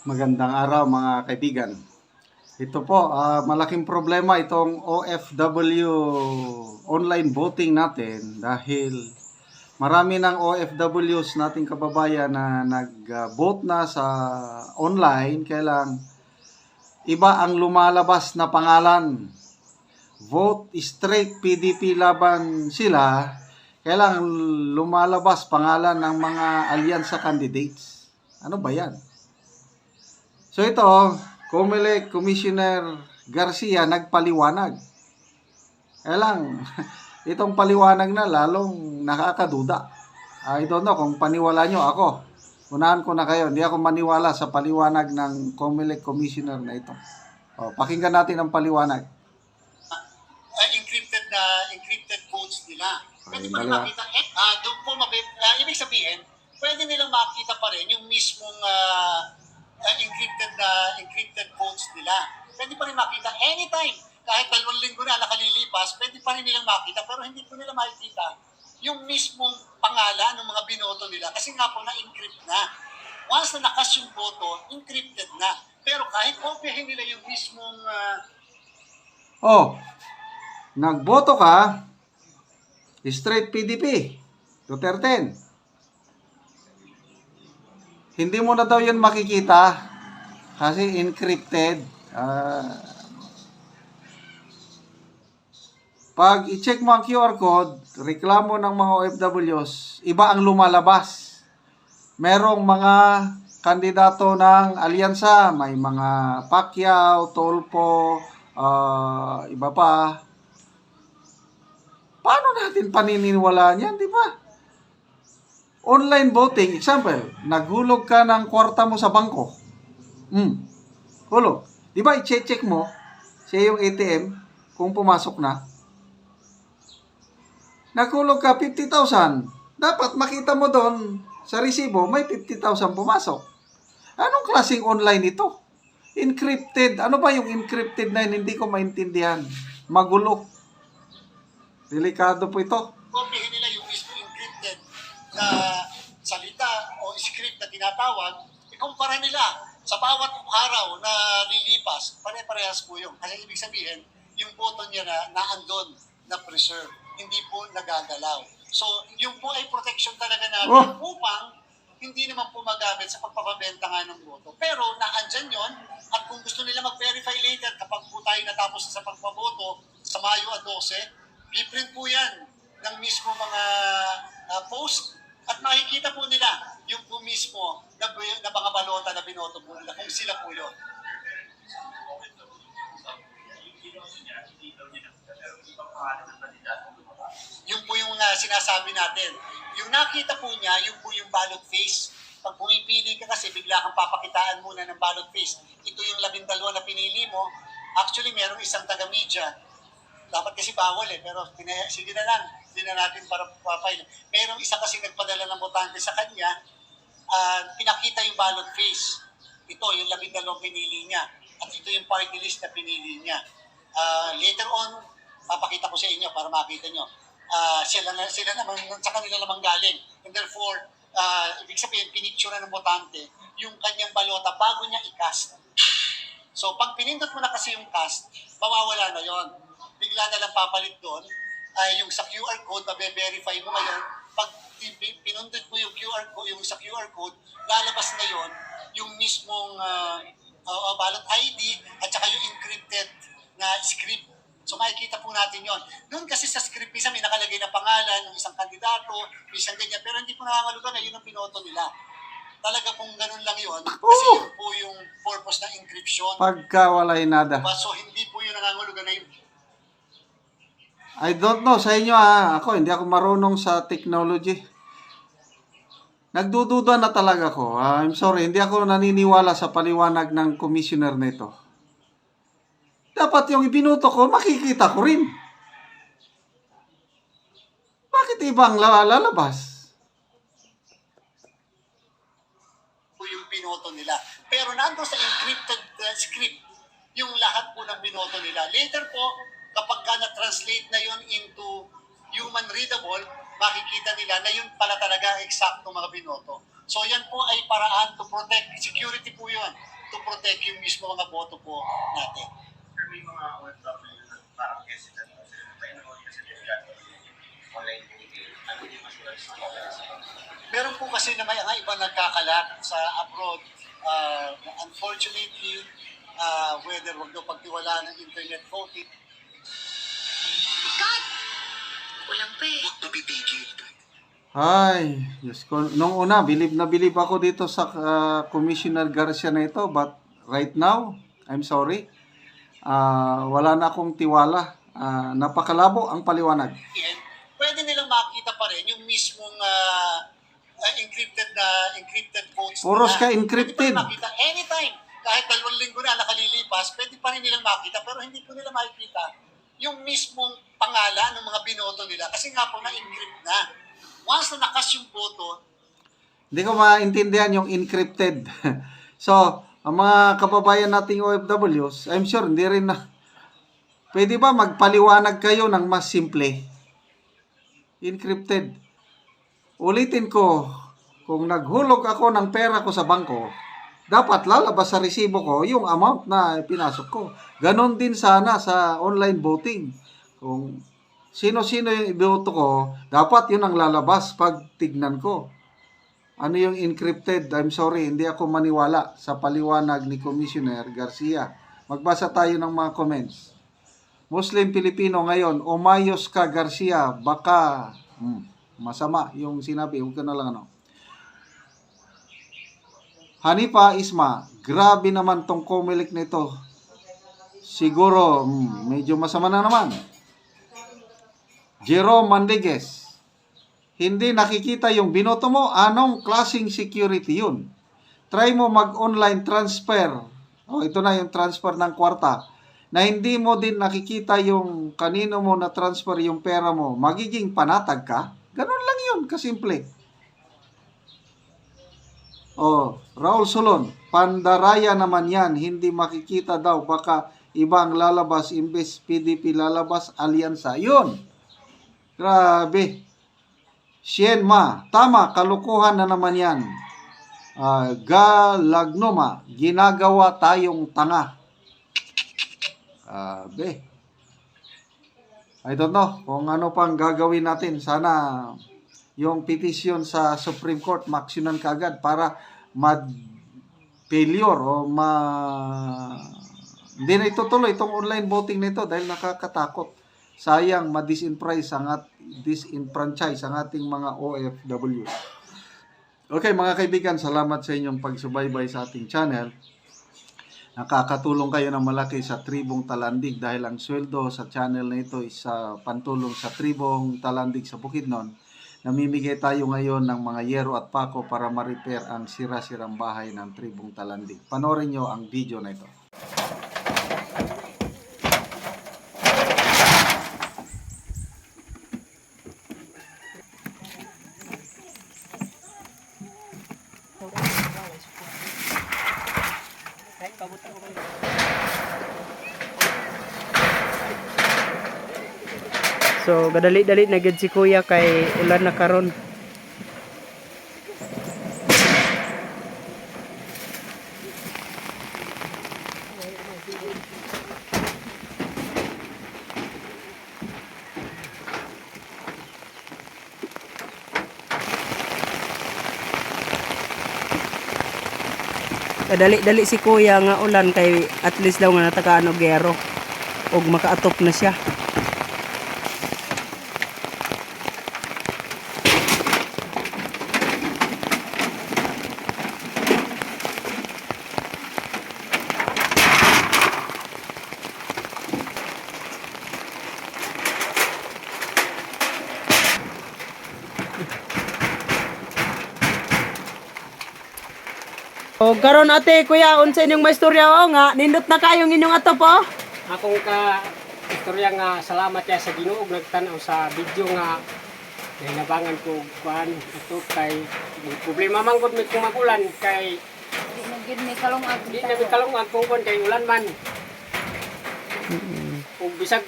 Magandang araw mga kaibigan. Ito po, malaking problema itong OFW online voting natin dahil marami ng OFWs nating kababayan na nag-vote na sa online, kaya lang iba ang lumalabas na pangalan. Vote straight PDP laban sila, kaya lang lumalabas pangalan ng mga alyansa candidates. Ano ba yan? So ito, COMELEC Commissioner Garcia nagpaliwanag. Kaya lang, itong paliwanag na lalong nakakaduda. I don't know kung paniwala nyo ako. Unahan ko na kayo, hindi ako maniwala sa paliwanag ng COMELEC Commissioner na ito. O, pakinggan natin ang paliwanag. Encrypted codes nila. Pwede pa rin Mali, makita, doon po, ibig sabihin, pwede nilang makita pa rin yung mismong encrypted codes nila. Pwede pa rin makita anytime. Kahit 2 linggo na nakalilipas, pwede pa rin nilang makita, pero hindi po nila makikita yung mismong pangalan ng mga binoto nila kasi nga po na-encrypt na. Once na nakas yung boto, encrypted na. Pero kahit kopyahin nila yung mismong nagboto ka, straight PDP, Duterte. Hindi mo na daw yun makikita kasi encrypted. Pag i-check mo ang QR code, reklamo ng mga OFWs, iba ang lumalabas. Merong mga kandidato ng alyansa, may mga Pacquiao, Tolpo, iba pa. Paano natin paniniwalaan yan, di ba? Online voting, example, naghulog ka ng kwarta mo sa bangko. Hulog. Di ba, i-check mo siya yung ATM kung pumasok na. Naghulog ka 50,000. Dapat makita mo doon sa resibo, may 50,000 pumasok. Anong klaseng online ito? Encrypted. Ano ba yung encrypted na yun? Hindi ko maintindihan. Magulo. Delikado po ito. kopyahin nila yung mismo encrypted na salita o script na tinatawag, ikumpara nila sa bawat araw na lilipas, pare-parehas po yun. Kasi ibig sabihin, yung boto niya na naandun, na preserve, hindi po nagagalaw. So, yung po ay protection talaga natin upang hindi naman po magamit sa pagpapabenta nga ng boto. Pero naandyan yon at kung gusto nila mag-verify later kapag po tayo natapos sa pagpaboto sa Mayo 12, i-print po yan ng mismo mga post at makikita po nila yung po mismo na mga balota na binoto po nila kung sila po yun. Yung po yung sinasabi natin. Yung nakita po niya, yung po yung ballot face. Pag pumipili ka kasi, bigla kang papakitaan muna ng ballot face. Ito yung 12 na pinili mo. Actually, merong isang taga-media. Dapat kasi bawal pero sige na lang. Hindi na natin para papay. Merong isa kasi nagpadala ng botante sa kanya, pinakita yung ballot face. Ito, yung 12 pinili niya. At ito yung party list na pinili niya. Later on, papakita ko sa inyo para makita nyo. Sila naman, sa kanila naman galing. And therefore, ibig sabihin, pinicture ng botante yung kanyang balota bago niya i-cast. So, pag pinindot mo na kasi yung cast, mawawala na yon. Bigla na lang papalit doon ay yung sa QR code, mabe-verify mo ngayon. Pag pinundot mo yung QR code, yung sa QR code, lalabas na yon yung mismong ballot ID at saka yung encrypted na script. So makikita po natin yon. Doon kasi sa script isa may nakalagay na pangalan ng isang kandidato, isang ganyan, pero hindi po nangangalugan na yun ang pinoto nila. Talaga pong ganun lang yun, kasi yun po yung purpose ng encryption. Pagka walay nada. So hindi po yun nangangalugan na yun. I don't know sa inyo ako hindi ako marunong sa technology. Nagdududa na talaga ako. I'm sorry, hindi ako naniniwala sa paliwanag ng commissioner nito. Dapat yung ibinuto ko, makikita ko rin. Bakit ibang lalabas? Yung binoto nila. Pero nandun sa encrypted script, yung lahat po ng binoto nila. Later po, kapag na-translate na yun into human readable, makikita nila na yun pala talaga eksakto mga binoto. So yan po ay paraan to protect security po yun. to protect yung mismo mga boto po natin. Pero may mga OFW na parang hesitant kasi painoon kasi nila online voting. Ano yung assurance nila? Meron po kasi na may mga iba nagkakalat sa abroad. Unfortunately, whether wag daw pagtiwalaan ng internet voting. Cut! Walang pe. Huwag mapitigil. Ay, Diyos ko. Nung una, bilib na bilib ako dito sa Commissioner Garcia na ito. But right now, I'm sorry. Wala na akong tiwala. Napakalabo ang paliwanag. And pwede nilang makita pa rin yung mismong encrypted votes. Puros nila. ka encrypted. Pwede pa rin makita anytime. Kahit 2 linggo na nakalilipas, pwede pa rin nilang makita. Pero hindi ko nila makikita yung mismong pangalan ng mga binoto nila. Kasi nga po na-encrypt na. Once na nakas yung boto, Hindi ko maintindihan yung encrypted. So, ang mga kababayan nating OFWs, I'm sure hindi rin na. Pwede ba magpaliwanag kayo ng mas simple? Encrypted. Ulitin ko, kung naghulog ako ng pera ko sa bangko, dapat lalabas sa resibo ko yung amount na pinasok ko. Ganon din sana sa online voting. Kung sino-sino yung iboto ko, dapat yun ang lalabas pag tignan ko. Ano yung encrypted? I'm sorry, hindi ako maniwala sa paliwanag ni Commissioner Garcia. Magbasa tayo ng mga comments. Muslim Pilipino ngayon, umayos ka Garcia, baka masama yung sinabi, huwag ka na lang ano. Hanifa Isma, grabe naman tong Comelec nito. Siguro, medyo masama na naman. Jerome Mandiguez, hindi nakikita yung binoto mo, anong klaseng security yun? Try mo mag-online transfer. Ito na yung transfer ng kwarta. Na hindi mo din nakikita yung kanino mo na transfer yung pera mo. Magiging panatag ka? Ganun lang yun, kasimple. Raul Solon, pandaraya naman yan, hindi makikita daw, baka ibang lalabas, imbes PDP lalabas, alyansa. Yun. Grabe. Sienma, tama, kalukuhan na naman yan. Galagnoma, ginagawa tayong tanga. Grabe. I don't know kung ano pang gagawin natin. Sana yung petition sa Supreme Court maksyonan kaagad para failure o hindi na itutuloy itong online voting nito dahil nakakatakot. Sayang ma-disenfranchise ang ating mga OFW. Okay mga kaibigan, salamat sa inyong pagsubaybay sa ating channel. Nakakatulong kayo ng malaki sa Tribong Talandig dahil ang sweldo sa channel na ito is pantulong sa Tribong Talandig sa Bukidnon. Namimigay tayo ngayon ng mga yero at pako para ma-repair ang sira-sirang bahay ng Tribong Talandig. Panoorin nyo ang video na ito. So, gadali-dali na gid si Kuya kay ulan na karon. Gadali-dali si Kuya nga ulan kay at least daw nga natakaan og gero og makaatop na siya. O karon ate Kuya, unsa inyong maistorya o nga nindot na kayong inyong atop o? Akong ka istorya nga salamat kay sa Ginoo nagtan-aw sa video nga nabangan ko kuan ito kay problema man gud mi kung magulan kay Di na gid may kalungag. di na mi kalungag kung kuan kay ulan man. Ug bisag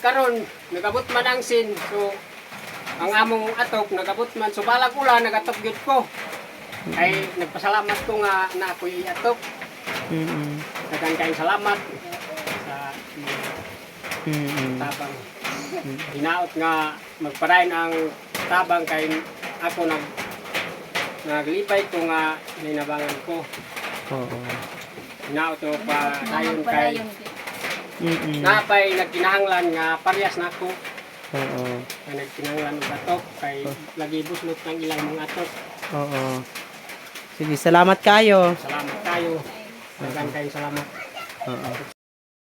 karon nagabot man ang sin so ang among atop nagabot man so balag ulan nagatop gyud ko. Ay nagpasalamat ko nga na ako'y atop. Mm. Daghang kayong salamat sa Mm. tabang. Hinaot nga magparayon ang tabang kay ako naglipay ko nga ninabangan ko. Oo. Hinaot ko pa dayon kay Mm. napay nagkinahanglan nga parehas na ako. Oo. Nga nagkinahanglan og atok kay lagi buslot ng ilang mga atok. Oo. Sige, salamat kayo. Salamat kayo. Daghang kayong salamat. Oo.